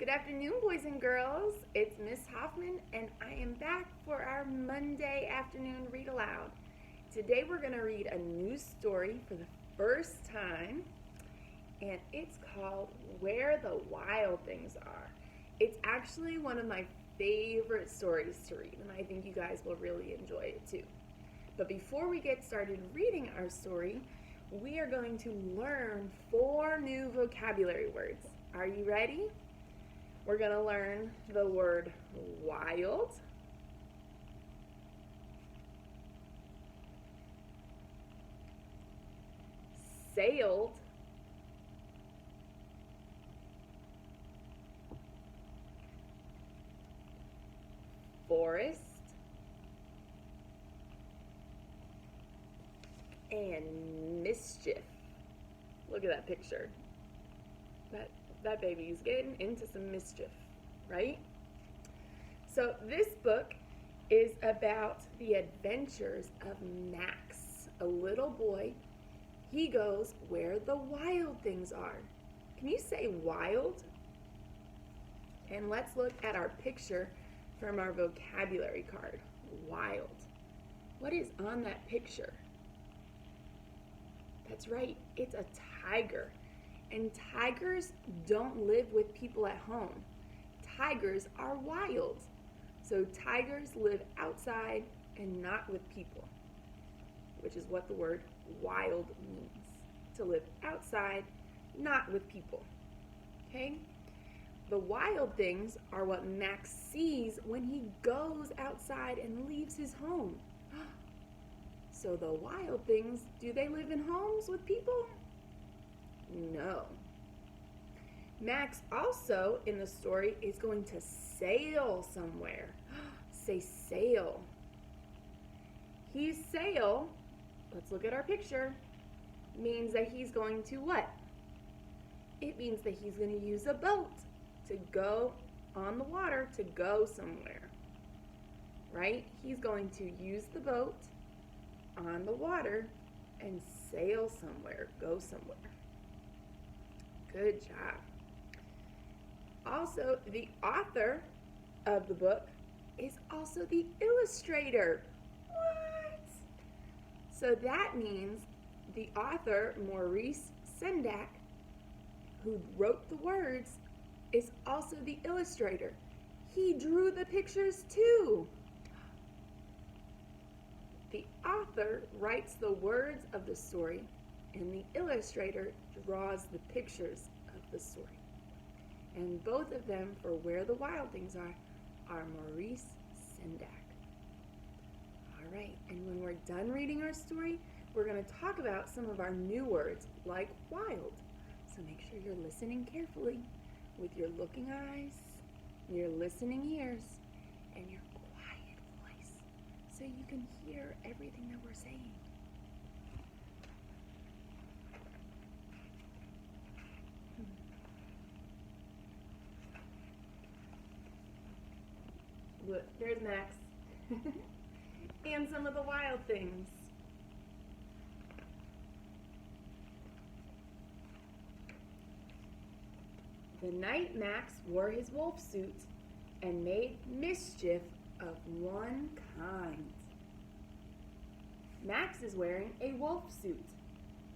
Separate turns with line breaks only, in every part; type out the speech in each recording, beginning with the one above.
Good afternoon, boys and girls. It's Miss Hoffman, and I am back for our Monday afternoon read aloud. Today we're going to read a new story for the first time, and it's called Where the Wild Things Are. It's actually one of my favorite stories to read, and I think you guys will really enjoy it too. But before we get started reading our story, we are going to learn 4 new vocabulary words. Are you ready? We're going to learn the word wild, sailed, forest, and mischief. Look at that picture. That baby's getting into some mischief, right? So this book is about the adventures of Max, a little boy. He goes where the wild things are. Can you say wild? And let's look at our picture from our vocabulary card. Wild. What is on that picture? That's right, it's a tiger. And tigers don't live with people at home. Tigers are wild. So tigers live outside and not with people, which is what the word wild means. To live outside, not with people. Okay? The wild things are what Max sees when he goes outside and leaves his home. So the wild things, do they live in homes with people? No. Max also in the story is going to sail somewhere. Say sail. Sail, let's look at our picture, means that he's going to what? It means that he's going to use a boat to go on the water to go somewhere. Right? He's going to use the boat on the water and sail somewhere, go somewhere. Good job. Also, the author of the book is also the illustrator. What? So that means the author, Maurice Sendak, who wrote the words, is also the illustrator. He drew the pictures too. The author writes the words of the story, and the illustrator draws the pictures of the story. And both of them, for Where the Wild Things are Maurice Sendak. All right, and when we're done reading our story, we're going to talk about some of our new words, like wild. So make sure you're listening carefully with your looking eyes, your listening ears, and your quiet voice, so you can hear everything that we're saying. Look, there's Max. And some of the wild things. The night Max wore his wolf suit and made mischief of one kind. Max is wearing a wolf suit.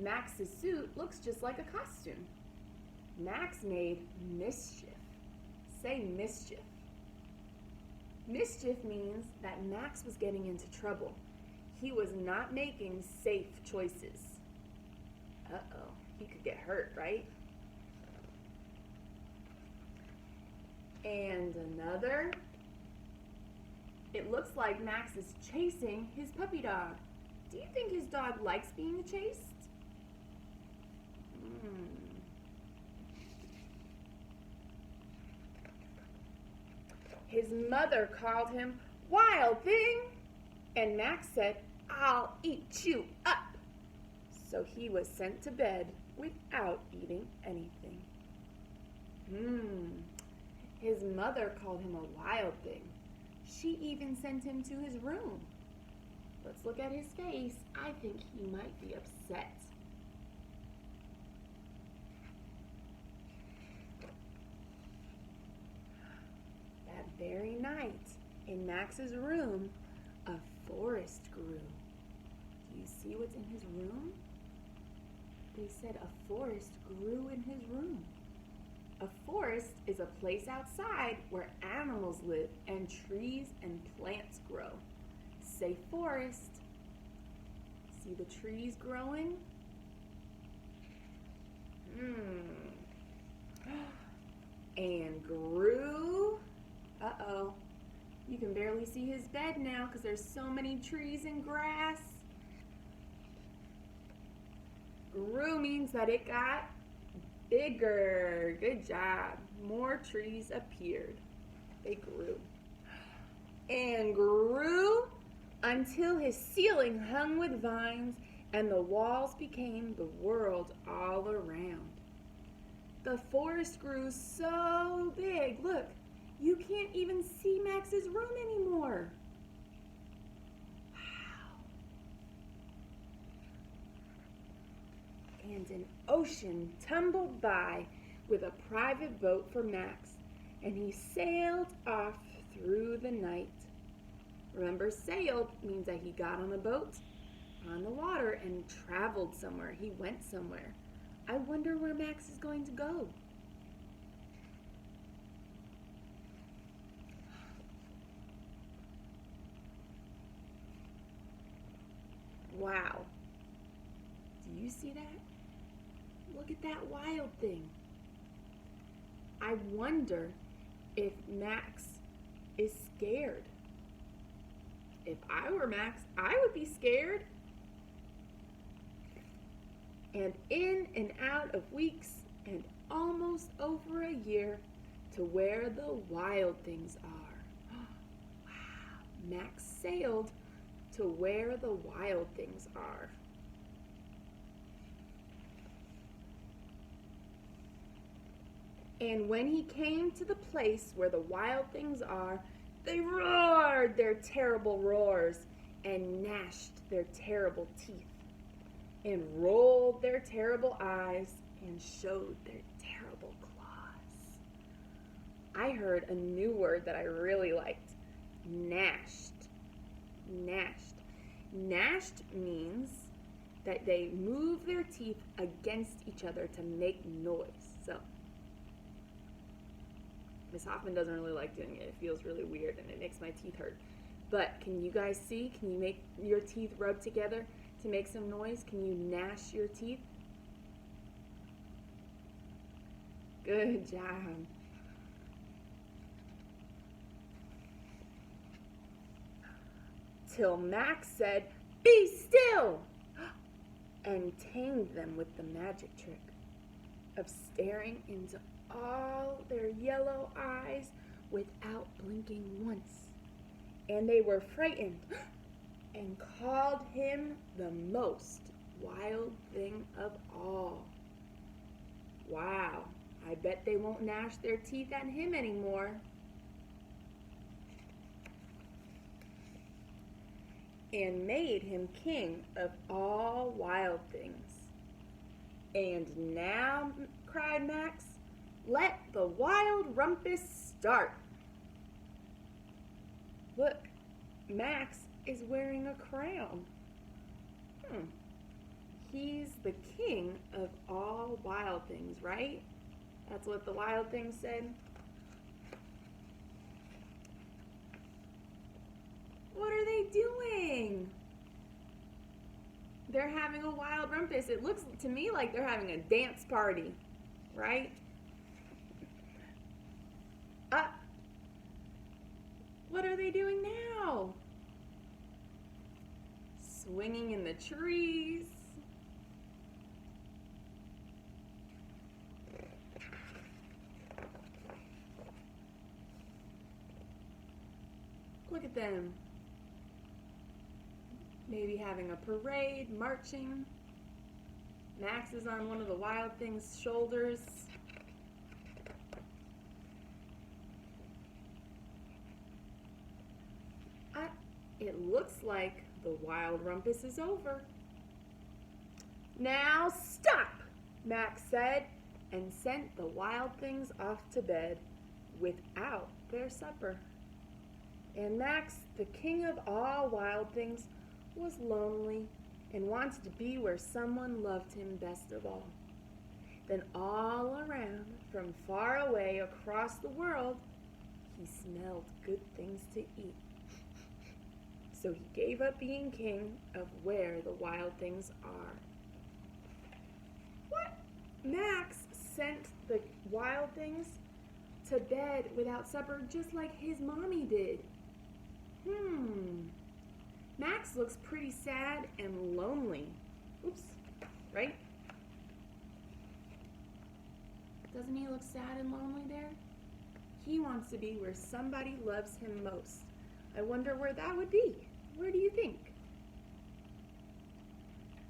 Max's suit looks just like a costume. Max made mischief. Say mischief. Mischief means that Max was getting into trouble. He was not making safe choices. Uh-oh, he could get hurt, right? And another, it looks like Max is chasing his puppy dog. Do you think his dog likes being chased? His mother called him wild thing, and Max said, I'll eat you up. So he was sent to bed without eating anything. His mother called him a wild thing. She even sent him to his room. Let's look at his face. I think he might be upset. very night, in Max's room, a forest grew. Do you see what's in his room? They said a forest grew in his room. A forest is a place outside where animals live and trees and plants grow. Say forest. See the trees growing? And grew. Uh-oh. You can barely see his bed now because there's so many trees and grass. Grew means that it got bigger. Good job. More trees appeared. They grew. And grew until his ceiling hung with vines and the walls became the world all around. The forest grew so big. Look, you can't even see Max's room anymore. Wow. And an ocean tumbled by with a private boat for Max, and he sailed off through the night. Remember, sailed means that he got on a boat on the water and traveled somewhere. He went somewhere. I wonder where Max is going to go. Wow. Do you see that? Look at that wild thing. I wonder if Max is scared. If I were Max, I would be scared. And in and out of weeks and almost over a year to where the wild things are. Wow. Max sailed to where the wild things are. And when he came to the place where the wild things are, they roared their terrible roars and gnashed their terrible teeth and rolled their terrible eyes and showed their terrible claws. I heard a new word that I really liked. Gnashed. Gnashed. Gnashed means that they move their teeth against each other to make noise. So, Miss Hoffman doesn't really like doing it. It feels really weird and it makes my teeth hurt. But can you guys see? Can you make your teeth rub together to make some noise? Can you gnash your teeth? Good job. Till Max said, "Be still!" and tamed them with the magic trick of staring into all their yellow eyes without blinking once. And they were frightened and called him the most wild thing of all. Wow, I bet they won't gnash their teeth at him anymore. And made him king of all wild things. And now, cried Max, let the wild rumpus start. Look, Max is wearing a crown. He's the king of all wild things, right? That's what the wild things said. What are they doing? They're having a wild rumpus. It looks to me like they're having a dance party, right? What are they doing now? Swinging in the trees. Look at them. Maybe having a parade, marching. Max is on one of the wild things' shoulders. It looks like the wild rumpus is over. Now stop, Max said, and sent the wild things off to bed without their supper. And Max, the king of all wild things, was lonely and wanted to be where someone loved him best of all. Then all around, from far away across the world, he smelled good things to eat. So he gave up being king of where the wild things are. What? Max sent the wild things to bed without supper just like his mommy did. Max looks pretty sad and lonely. Oops, right? Doesn't he look sad and lonely there? He wants to be where somebody loves him most. I wonder where that would be. Where do you think?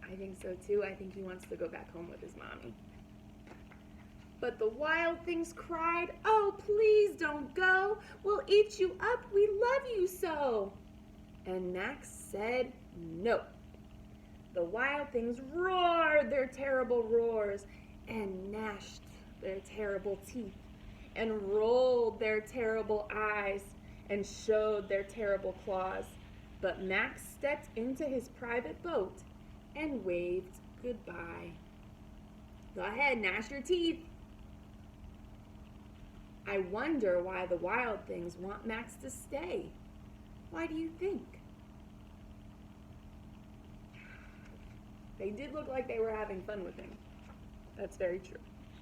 I think so too. I think he wants to go back home with his mommy. But the wild things cried, "Oh, please don't go. We'll eat you up. We love you so." And Max said no. The wild things roared their terrible roars and gnashed their terrible teeth and rolled their terrible eyes and showed their terrible claws. But Max stepped into his private boat and waved goodbye. Go ahead, gnash your teeth. I wonder why the wild things want Max to stay. Why do you think? They did look like they were having fun with him. That's very true.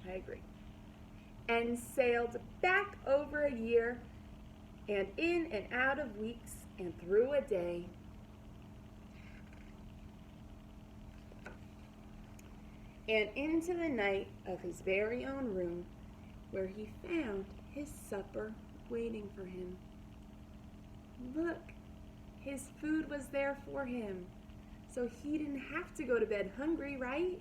I agree. And sailed back over a year, and in and out of weeks, and through a day. And into the night of his very own room, where he found his supper waiting for him. Look, his food was there for him, so he didn't have to go to bed hungry, right?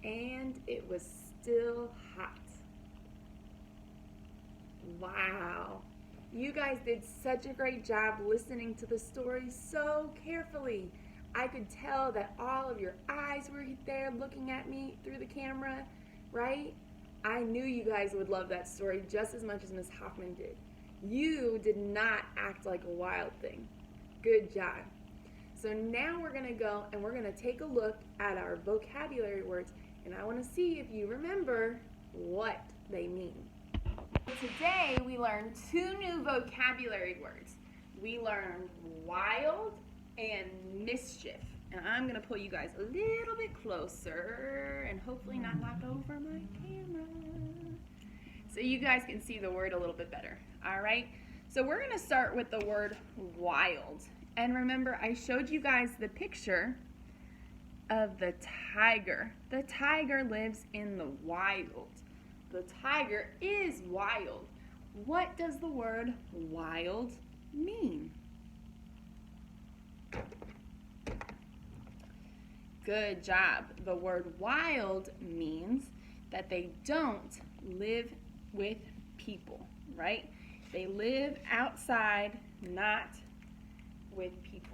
And it was still hot. Wow. You guys did such a great job listening to the story so carefully. I could tell that all of your eyes were there looking at me through the camera, right? I knew you guys would love that story just as much as Miss Hoffman did. You did not act like a wild thing. Good job. So now we're going to go and we're going to take a look at our vocabulary words, and I want to see if you remember what they mean. Today we learned 2 new vocabulary words. We learned wild and mischief. And I'm going to pull you guys a little bit closer and hopefully not knock over my camera so you guys can see the word a little bit better. All right? So we're going to start with the word wild. And remember, I showed you guys the picture of the tiger. The tiger lives in the wild. The tiger is wild. What does the word wild mean? Good job. The word wild means that they don't live with people, right? They live outside, not with people.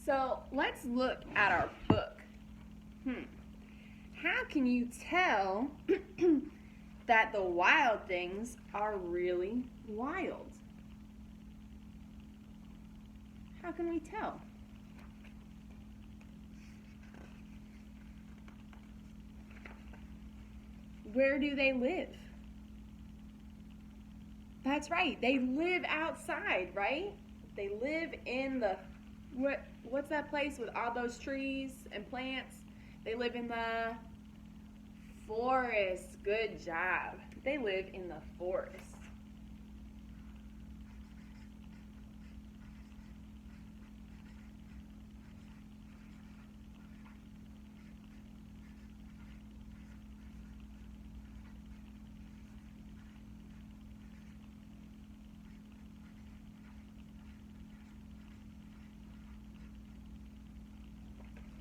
So let's look at our book. How can you tell that the wild things are really wild? How can we tell? Where do they live? That's right, they live outside, right? They live in the what's that place with all those trees and plants? They live in the forest. Good job. They live in the forest.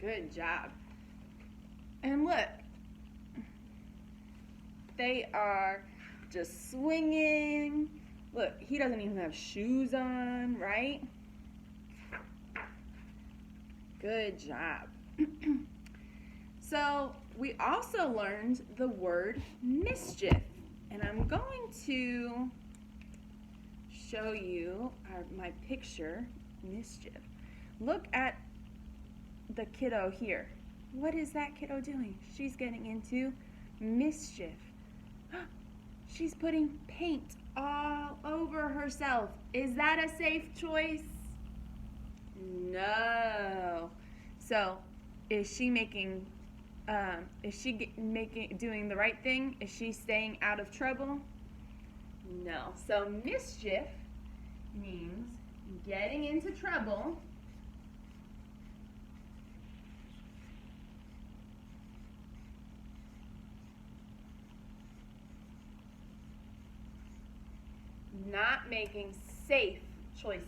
Good job. And look, they are just swinging. Look, he doesn't even have shoes on, right? Good job. So we also learned the word mischief. And I'm going to show you my picture, mischief. Look at the kiddo here. What is that kiddo doing? She's getting into mischief. She's putting paint all over herself. Is that a safe choice? No. So, is she doing the right thing? Is she staying out of trouble? No. So mischief means getting into trouble. Not making safe choices.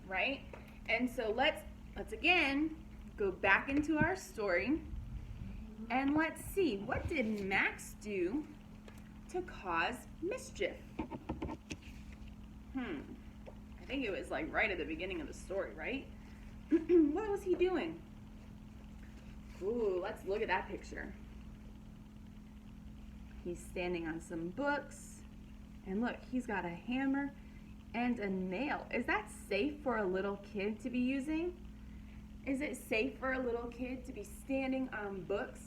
Right? And so let's again go back into our story and let's see, what did Max do to cause mischief? I think it was like right at the beginning of the story, right? What was he doing? Ooh, let's look at that picture. He's standing on some books, and look, he's got a hammer and a nail. Is that safe for a little kid to be using? Is it safe for a little kid to be standing on books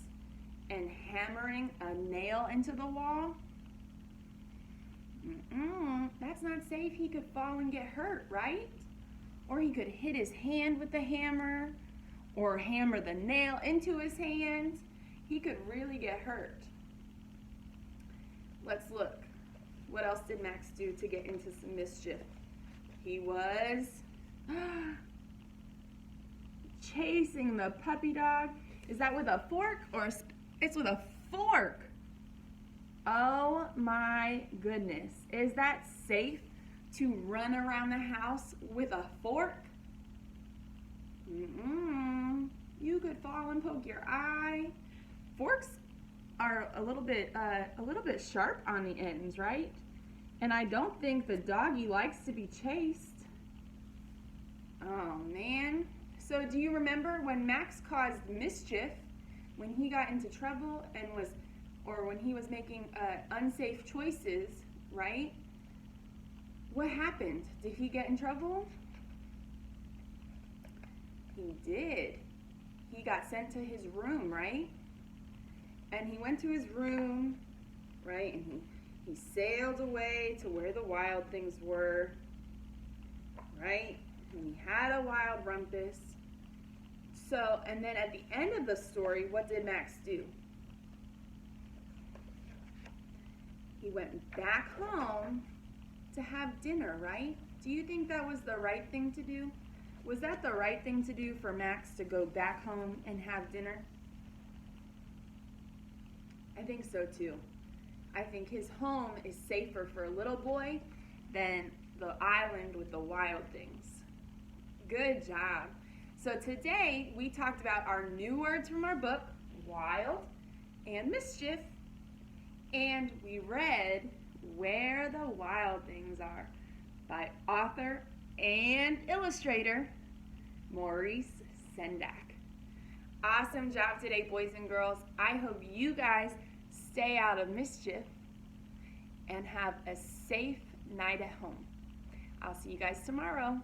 and hammering a nail into the wall? That's not safe. He could fall and get hurt, right? Or he could hit his hand with the hammer or hammer the nail into his hand. He could really get hurt. Let's look. What else did Max do to get into some mischief? He was chasing the puppy dog. Is that with a fork or it's with a fork? Oh my goodness. Is that safe to run around the house with a fork? You could fall and poke your eye. Forks are a little bit sharp on the ends, right? And I don't think the doggy likes to be chased. Oh man. So do you remember when Max caused mischief, when he got into trouble and when he was making unsafe choices, right? What happened? Did he get in trouble? He did. He got sent to his room, right? And he went to his room, right? And he sailed away to where the wild things were, right? And he had a wild rumpus. So, and then at the end of the story, what did Max do? He went back home to have dinner, right? Do you think that was the right thing to do? Was that the right thing to do for Max to go back home and have dinner? I think so too. I think his home is safer for a little boy than the island with the wild things. Good job. So today we talked about our new words from our book, Wild and Mischief, and we read Where the Wild Things Are by author and illustrator Maurice Sendak. Awesome job today, boys and girls. I hope you guys stay out of mischief and have a safe night at home. I'll see you guys tomorrow.